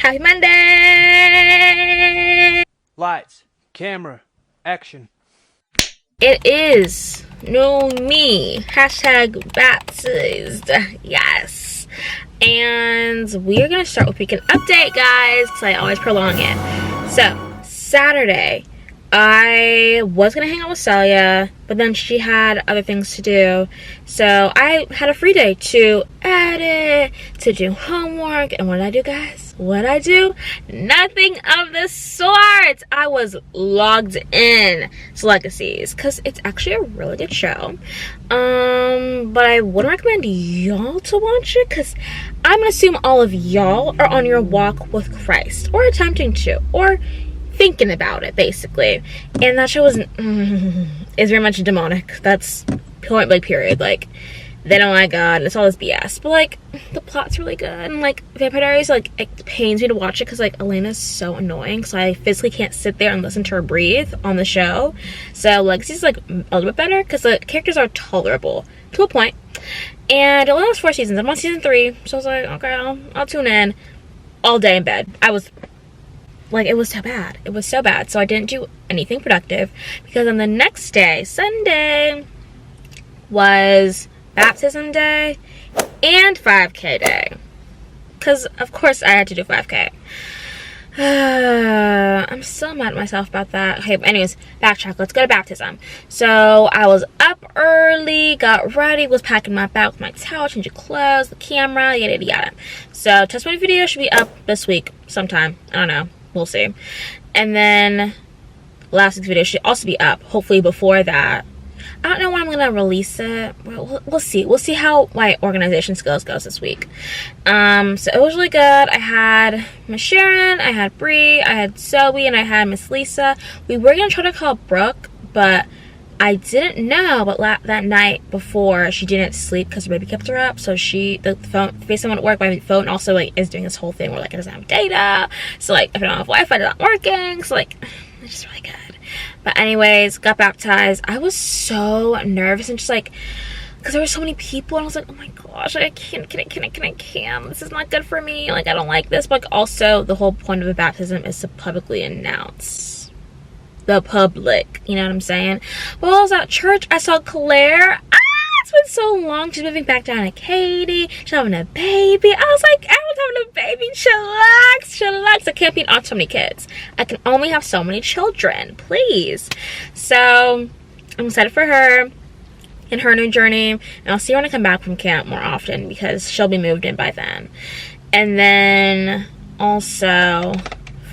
Happy Monday! Lights, camera, action. It is new me. Hashtag baptized. Yes. And we're going to start with weekend update, guys, because I always prolong it. So, Saturday, I was going to hang out with Celia, but then she had other things to do. So, I had a free day to edit, to do homework. And what did I do, guys? What did I do? Nothing of the sort. I was logged in to Legacies because it's actually a really good show. But I wouldn't recommend y'all to watch it because I'm gonna assume all of y'all are on your walk with Christ, or attempting to, or thinking about it, basically. And that show is very much demonic. That's point blank period. Like, they don't like God, and it's all this BS. But, like, the plot's really good. And, like, Vampire Diaries, like, it pains me to watch it because, like, Elena's so annoying. So I physically can't sit there and listen to her breathe on the show. So Legacy's, like, a little bit better because the characters are tolerable to a point. And it only has 4 seasons. I'm on season 3. So I was like, okay, I'll tune in all day in bed. I was, like, it was so bad. It was so bad. So I didn't do anything productive because on the next day, Sunday, was baptism day and 5K day, because of course I had to do 5K. I'm still mad at myself about that. Okay, but anyways, backtrack. Let's go to baptism. So I was up early, got ready, was packing my bag with my towel, changing clothes, the camera, yada yada yada. So testimony video should be up this week sometime. I don't know, we'll see. And then last week's video should also be up, hopefully before that. I don't know when I'm gonna release it. We'll see. We'll see how my organization skills goes this week. So it was really good. I had Miss Sharon, I had Bree, I had Zoe, and I had Miss Lisa. We were gonna try to call Brooke, but I didn't know. But that night before, she didn't sleep because her baby kept her up. So the phone, FaceTime wouldn't work. My phone also, like, is doing this whole thing where, like, it doesn't have data. So, like, if I don't have Wi-Fi, it's not working. So, like, it's just really good. But anyways, got baptized. I was so nervous and just, like, because there were so many people, and I was like, oh my gosh, like, I can't. This is not good for me. Like, I don't like this. But also, the whole point of a baptism is to publicly announce the public. You know what I'm saying? Well, I was at church. I saw Claire. It's been so long. She's moving back down to Katie. She's having a baby. I was like, I was having a baby. Chillax. I can't be on so many kids. I can only have so many children, please. So I'm excited for her and her new journey. And I'll see her when I come back from camp more often because she'll be moved in by then. And then also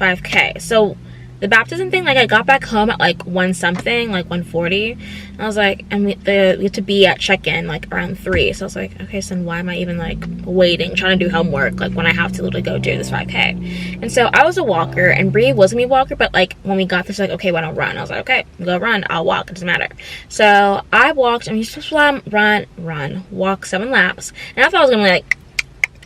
5K. So the baptism thing, like, I got back home at like 1 something, like 1:40. And I was like, and we have to be at check-in like around 3. So I was like, okay, so then why am I even like waiting, trying to do homework, like, when I have to literally go do this 5K? And so I was a walker, and Bree wasn't a walker, but like when we got there, she's like, okay, why don't run? I was like, okay, go run, I'll walk, it doesn't matter. So I walked, and you're supposed to walk 7 laps. And I thought I was gonna be like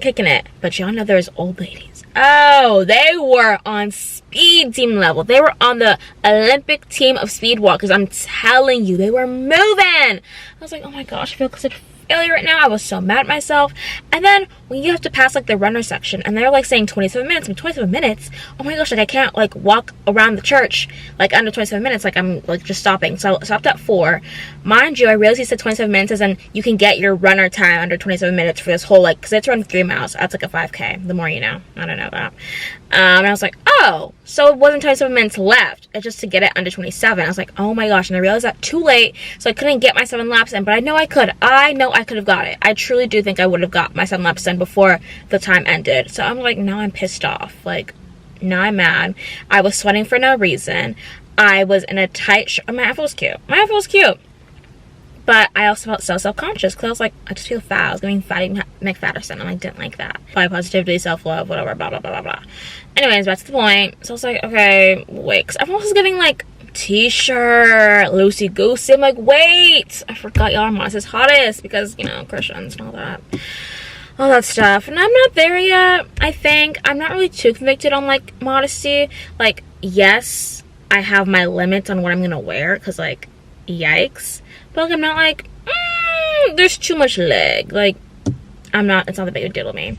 kicking it, but y'all know there's old ladies. Oh, they were on speed team level. They were on the Olympic team of speed walkers. I'm telling you, they were moving. I was like, oh my gosh, I feel such failure right now. I was so mad at myself. And then when you have to pass like the runner section, and they're like saying 27 minutes. I mean, 27 minutes? Oh my gosh, like, I can't like walk around the church like under 27 minutes. Like, I'm like just stopping. So I stopped at 4. Mind you, I realized he said 27 minutes as in you can get your runner time under 27 minutes for this whole, like, because it's run 3 miles. That's like a 5K. The more you know. I don't know that. And I was like, oh, so it wasn't 27 minutes left. It's just to get it under 27. I was like, oh my gosh. And I realized that too late. So I couldn't get my 7 laps in, but I know I could. I know I could have got it. I truly do think I would have got my 7 laps in before the time ended. So I'm like, now I'm pissed off. Like, now I'm mad. I was sweating for no reason. I was in a tight shirt. My outfit was cute. But I also felt so self-conscious because I was like, I just feel fat. I was giving Fatty McFatterson, and I didn't like that. Body positivity, self-love, whatever, blah, blah, blah, blah, blah. Anyways, back to the point. So I was like, okay, wait. Because everyone was giving, like, t-shirt, loosey-goosey. I'm like, wait. I forgot y'all are Moss's hottest because, you know, Christians and all that stuff. And I'm not there yet, I think. I'm not really too convicted on, like, modesty. Like, yes, I have my limits on what I'm going to wear because, like, yikes. But, like, I'm not like, there's too much leg. Like, it's not a big deal to me.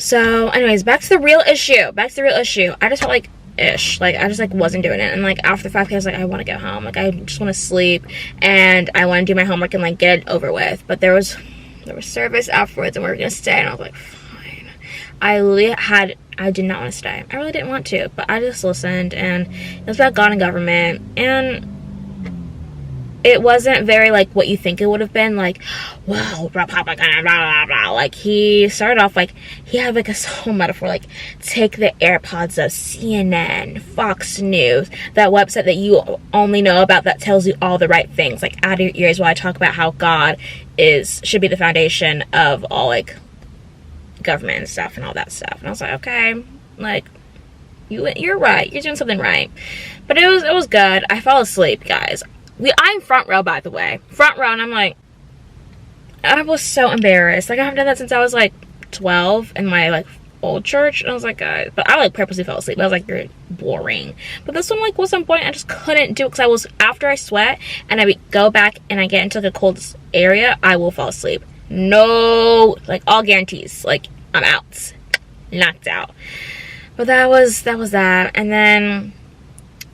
So anyways, back to the real issue. I just felt like ish. Like I just like wasn't doing it. And like after 5K I was like, I want to go home. Like I just want to sleep and I want to do my homework and like get it over with. But there was service afterwards and we were gonna stay and I was like, fine. I did not want to stay. I really didn't want to, but I just listened, and it was about God and government, and it wasn't very like what you think it would have been, like, wow, Republican, blah, blah, blah. Like, he started off like, he had like a whole metaphor, like, take the AirPods of CNN, Fox News, that website that you only know about that tells you all the right things, like, out of your ears while I talk about how God should be the foundation of all, like, government and stuff and all that stuff. And I was like, okay, like, you're right, you're doing something right. But it was good. I fell asleep, guys. I'm front row, by the way. Front row, and I'm like, I was so embarrassed. Like, I haven't done that since I was, like, 12 in my, like, old church. And I was like, guys, but I, like, purposely fell asleep. I was like, you're boring. But this one, like, was some point I just couldn't do it because after I sweat and I go back and I get into, like, a cold area, I will fall asleep. No, like, all guarantees. Like, I'm out. Knocked out. But that was that. And then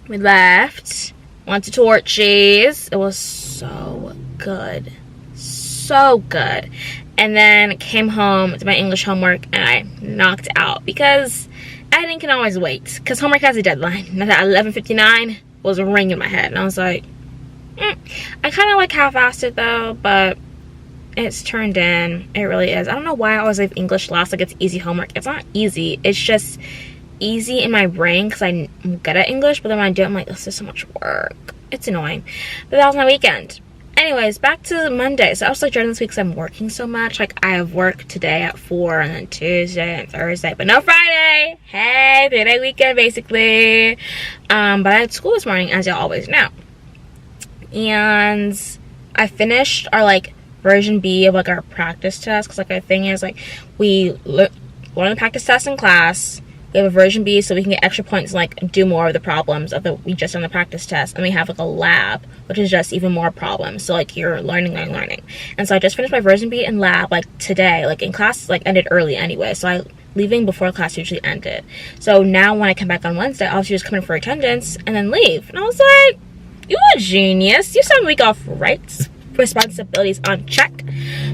we left. Went to Torchy's. It was so good. So good. And then came home, did my English homework, and I knocked out because editing can always wait. Because homework has a deadline. And at 11:59 was ringing in my head. And I was like, I kind of like half-assed it though, but it's turned in. It really is. I don't know why I always leave English last like it's easy homework. It's not easy. It's just easy in my brain because I'm good at English, but then when I do it, I'm like, this is so much work. It's annoying. But that was my weekend. Anyways, back to Monday. So I was like dreading this week because I'm working so much. Like, I have work today at 4 and then Tuesday and Thursday, but no Friday. Hey, 3-day weekend basically. But I had school this morning, as y'all always know. And I finished our like version B of like our practice test, because like our thing is like we learn the practice test in class. We have a version B so we can get extra points and like do more of the problems of we just done the practice test. And we have like a lab, which is just even more problems. So like you're learning. And so I just finished my version B in lab like today. Like in class like ended early anyway. So I leaving before class usually ended. So now when I come back on Wednesday, I'll just come in for attendance and then leave. And I was like, you a genius. You start the week off right. Responsibilities on check.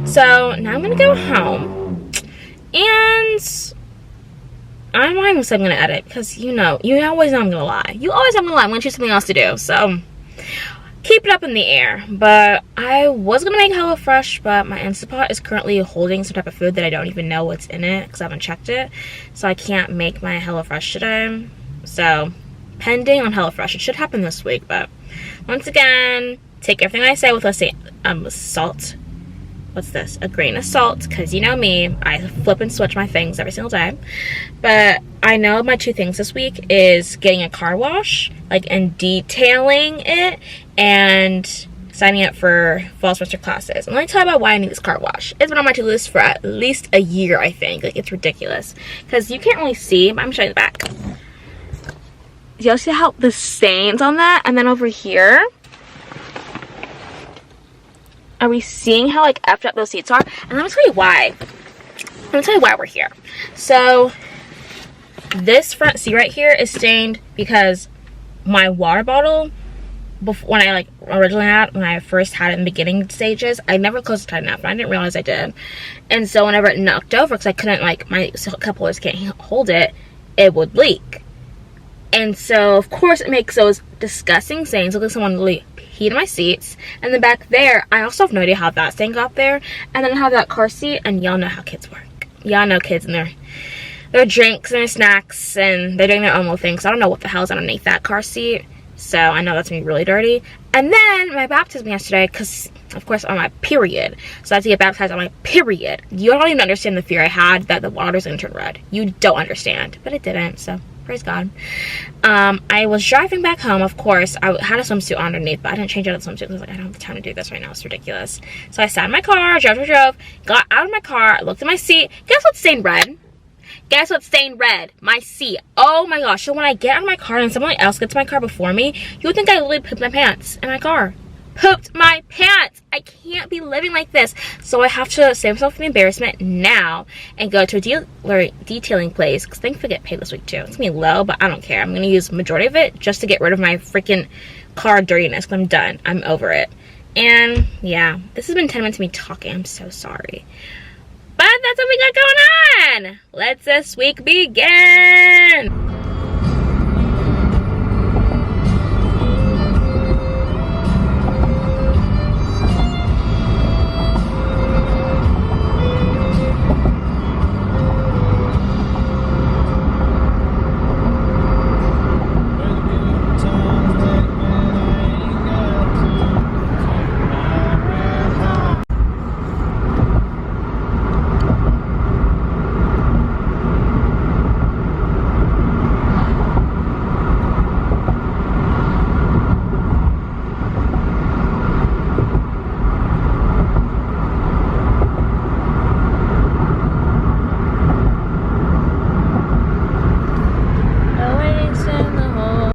So now I'm gonna go home and I'm not even saying I'm gonna edit because you always know I'm gonna lie. You always know I'm gonna lie. I'm gonna choose something else to do. So keep it up in the air. But I was gonna make HelloFresh, but my Instapot is currently holding some type of food that I don't even know what's in it because I haven't checked it. So I can't make my HelloFresh today. So pending on HelloFresh. It should happen this week. But once again, take everything I say with salt. What's this? A grain of salt, because you know me, I flip and switch my things every single day. But I know my 2 things this week is getting a car wash, like, and detailing it, and signing up for fall semester classes. And let me tell you about why I need this car wash. It's been on my to-do list for at least a year, I think. Like, it's ridiculous. Because you can't really see, but I'm showing the back. Do y'all see how the stains on that? And then over here, are we seeing how like effed up those seats are? And let me tell you why. Let me tell you why we're here. So this front seat right here is stained because my water bottle, when I first had it in the beginning stages, I never closed it tight enough, and I didn't realize I did. And so whenever it knocked over, because I couldn't, like, my cup holders can't hold it, it would leak. And so of course it makes those disgusting stains. Look like someone really peed in my seats. And then back there, I also have no idea how that stain got there. And then I have that car seat, and y'all know how kids work. Y'all know kids and their drinks and their snacks, and they're doing their own little things. So I don't know what the hell's underneath that car seat. So I know that's gonna be really dirty. And then my baptism yesterday, because of course on my period. So I had to get baptized on my period. You don't even understand the fear I had that the water's gonna turn red. You don't understand. But it didn't, so praise God. I was driving back home, of course. I had a swimsuit underneath, but I didn't change out of the swimsuit because like, I don't have the time to do this right now. It's ridiculous. So I sat in my car, drove, got out of my car, looked at my seat. Guess what stained red? Guess what stained red? My seat. Oh my gosh. So when I get out of my car and someone else gets in my car before me, you would think I literally pooped my pants in my car. pooped my pants. I can't be living like this. So I have to save myself from the embarrassment now and go to a detailing place, because things get paid this week too. It's gonna be low, but I don't care. I'm gonna use the majority of it just to get rid of my freaking car dirtiness. I'm done. I'm over it. And yeah, this has been 10 minutes of me talking. I'm so sorry. But that's what we got going on. Let's this week begin.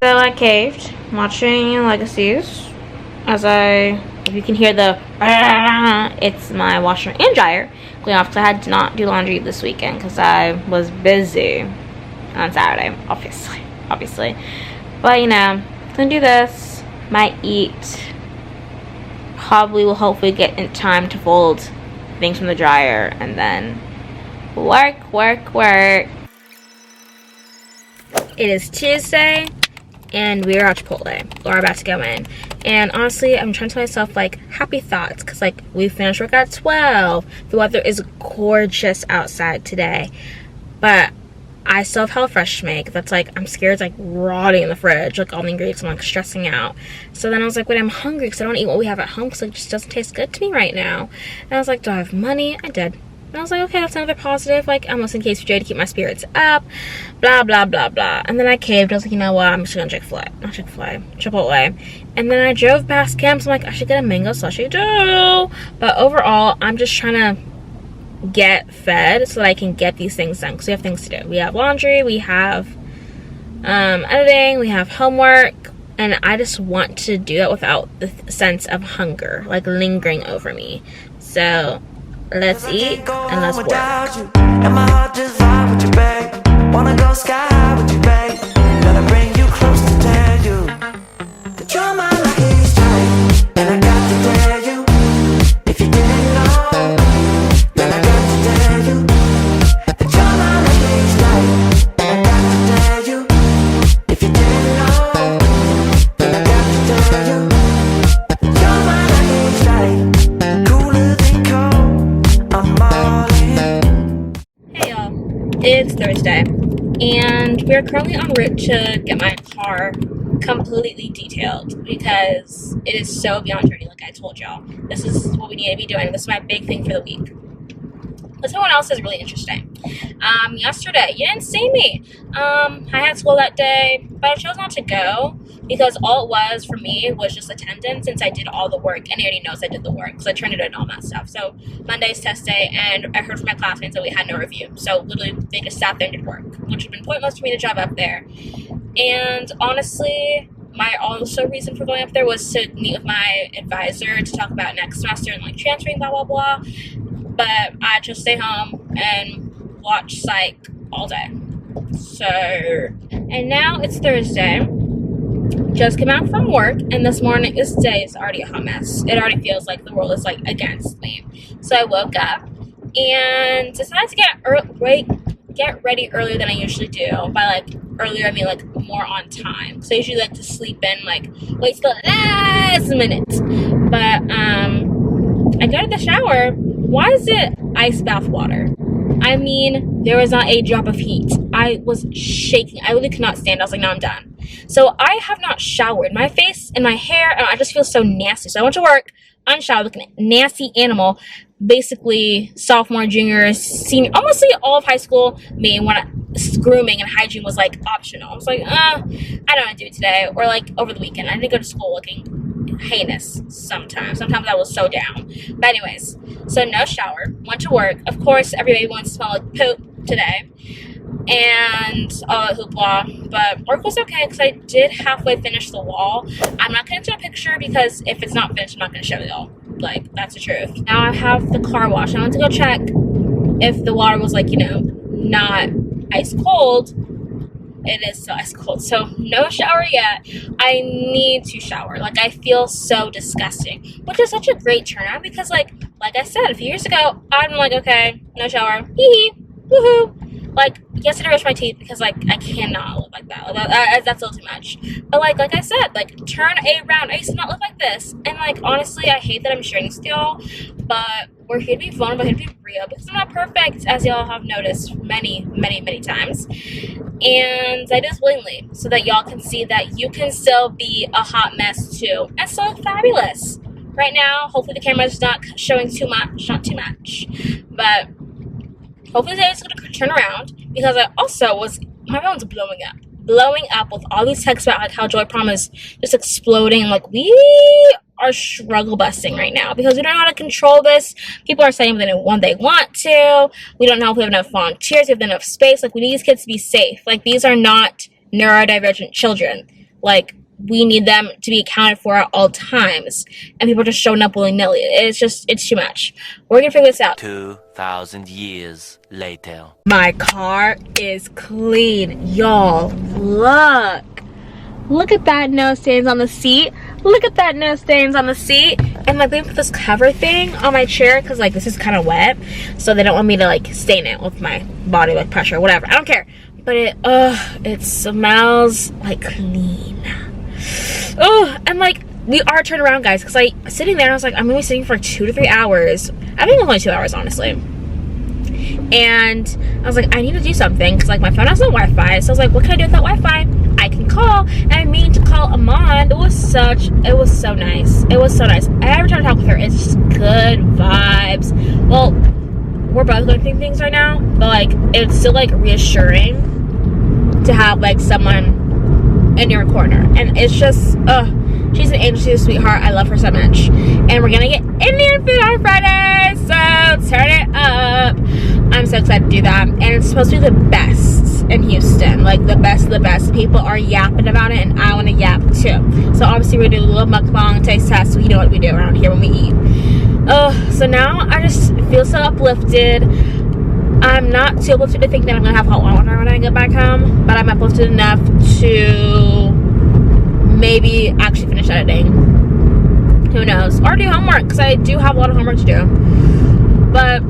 So I caved, watching Legacies, if you can hear the, it's my washer and dryer going off, because I had to not do laundry this weekend because I was busy on Saturday, obviously. But, you know, gonna do this, might eat, probably will hopefully get in time to fold things from the dryer, and then work. It is Tuesday, and we are at Chipotle, or about to go in. And honestly, I'm trying to tell myself, like, happy thoughts, because, like, we finished work at 12. The weather is gorgeous outside today, but I still have HelloFresh to make. That's, like, I'm scared it's, like, rotting in the fridge, like, all the ingredients. I'm, like, stressing out. So then I was like, wait, I'm hungry, because I don't eat what we have at home, because it just doesn't taste good to me right now. And I was like, do I have money? I did. And I was like, okay, that's another positive. Like, I'm listening to KCJ to keep my spirits up. Blah, blah, blah, blah. And then I caved. I was like, you know what? I'm just going to Chipotle. And then I drove past Camps. I'm like, I should get a mango slushy too. But overall, I'm just trying to get fed so that I can get these things done. Because we have things to do. We have laundry. We have editing. We have homework. And I just want to do that without the sense of hunger, like, lingering over me. So let's eat and let's work. And my heart just vibe with you, babe. Wanna go sky high with you, babe. Gotta bring you close to tell you that you're my lucky strike. And I got to tell you, if you didn't know, then I got to tell you that you're my lucky strike. And I got to tell you, if you didn't know, then I got to tell you that you're my lucky strike. Cooler than cold, I'm all in. Hey y'all, it's Thursday, and we are currently en route to get my car completely detailed because it is so beyond dirty, like I told y'all. This is what we need to be doing. This is my big thing for the week. But someone else is really interesting. Yesterday, you didn't see me. I had school that day, but I chose not to go because all it was for me was just attendance, since I did all the work, and he already knows I did the work because I turned it in and all that stuff. So Monday's test day, and I heard from my classmates that we had no review. So literally, they just sat there and did work, which would have been pointless for me to drive up there. And honestly, my also reason for going up there was to meet with my advisor to talk about next semester and, like, transferring, blah, blah, blah. But I just stay home and watch psych all day. So, and now it's Thursday. Just came out from work, and this day is already a hot mess. It already feels like the world is, like, against me. So I woke up and decided to get ready earlier than I usually do. By, like, earlier, I mean, like, more on time. So I usually like to sleep in, like, wait till the last minute. But I go to the shower. Why is it ice bath water? I mean, there was not a drop of heat. I was shaking. I really could not stand. I was like, no, I'm done. So I have not showered. My face and my hair, and I just feel so nasty. So I went to work, unshowered, looking a nasty animal. Basically, sophomore, junior, senior, almost all of high school, me, when grooming and hygiene was, like, optional. I was like, I don't want to do it today, or, like, over the weekend. I didn't go to school looking heinous sometimes. Sometimes I was so down. But anyways, so no shower, went to work. Of course, everybody wants to smell like poop today. and all that hoopla. But work was okay because I did halfway finish the wall. I'm not going to do a picture because if it's not finished, I'm not going to show y'all. Like, that's the truth. Now I have the car wash. I want to go check if the water was, like, you know, not ice cold. It is still ice cold. So no shower yet. I need to shower. Like, I feel so disgusting, which is such a great turnout because like I said a few years ago, I'm like, okay, no shower, hee hee, woohoo. Like, yesterday I brushed my teeth because like I cannot live like that. Like, that's a little too much. But like I said, like, turn around. I used to not live like this, and like honestly, I hate that I'm sharing this with y'all, but we're here to be vulnerable, here to be real, because I'm not perfect, as y'all have noticed many times. And I do this willingly so that y'all can see that you can still be a hot mess too and still look fabulous. Right now, hopefully the camera's not showing too much, not too much, but hopefully today's going to turn around because my phone's blowing up with all these texts about like how Joy Prom is just exploding. Like, we are struggle busting right now because we don't know how to control this. People are saying when they want to. We don't know if we have enough volunteers, we have enough space. Like, we need these kids to be safe. Like, these are not neurodivergent children. Like, we need them to be accounted for at all times. And people are just showing up willy-nilly. It's too much. We're gonna figure this out. 2,000 years later. My car is clean. Y'all, look. Look at that no stains on the seat. Look at that no stains on the seat. And like, they put this cover thing on my chair because like this is kind of wet, so they don't want me to like stain it with my body like pressure or whatever. I don't care. But it smells like clean. Oh, and like, we are turned around, guys, because like sitting there, I was like, I'm gonna be sitting for 2 to 3 hours. I think only 2 hours, honestly. And I was like, I need to do something because like my phone has no Wi-Fi. So I was like, what can I do without Wi-Fi? I can call. And I mean to call Amon. It was so nice. It was so nice. Every time I talk with her, it's just good vibes. Well, we're both going through things right now, but like, it's still like reassuring to have like someone in your corner. And it's just, she's an angel, she's a sweetheart. I love her so much. And we're gonna get Indian food on Friday, so turn it up. I'm so excited to do that. And it's supposed to be the best in Houston. Like, the best of the best. People are yapping about it, and I want to yap too. So obviously we're doing a little mukbang taste test, so you know what we do around here when we eat. So now I just feel so uplifted. I'm not too uplifted to think that I'm gonna have hot water when I get back home, but I'm uplifted enough to maybe actually finish editing. Who knows? Or do homework, because I do have a lot of homework to do. But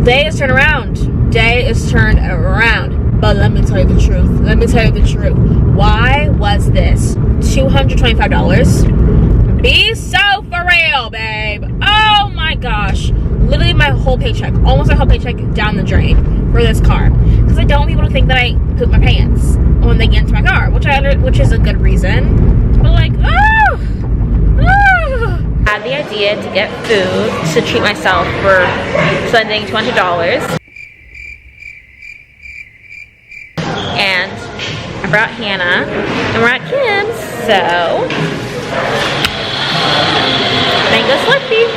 day is turned around. Day is turned around. But let me tell you the truth. Let me tell you the truth. Why was this $225? Be so for real, babe. Oh my gosh. Literally my whole paycheck, almost my whole paycheck down the drain for this car. Because I don't want people to think that I poop my pants when they get into my car, which is a good reason. But like, I had the idea to get food to treat myself for spending $20. And I brought Hannah, and we're at Kim's, so mango Slurpee.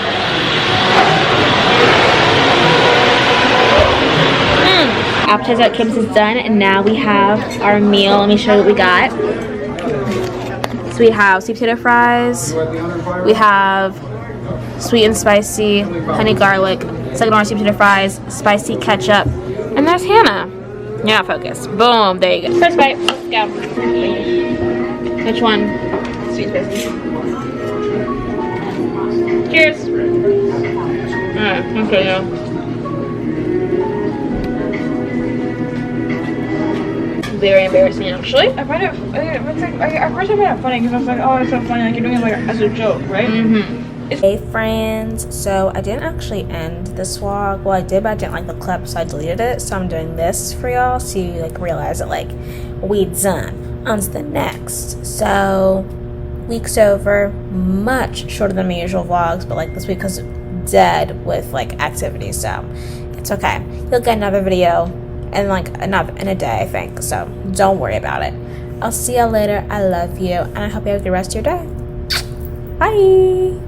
Appetizer at Kim's is done, and now we have our meal. Let me show you what we got. So we have sweet potato fries, we have sweet and spicy honey garlic, second order sweet potato fries, spicy ketchup, and there's Hannah. Yeah, focus. Boom, there you go. First bite, let's go. Which one? Sweet spicy. Cheers. Alright, okay, yeah. Very embarrassing, actually. I find it, at first I find it funny because I was like, oh, it's so funny, like you're doing it like as a joke, right? Mm-hmm. Hey friends, so I didn't actually end this vlog. Well, I did, but I didn't like the clip, so I deleted it. So I'm doing this for y'all so you like realize that like we done. On to the next. So week's over, much shorter than my usual vlogs, but like this week was dead with like activities, so it's okay. You'll get another video in like in a day, I think, so don't worry about it. I'll see y'all later. I love you, and I hope you have a good rest of your day. Bye.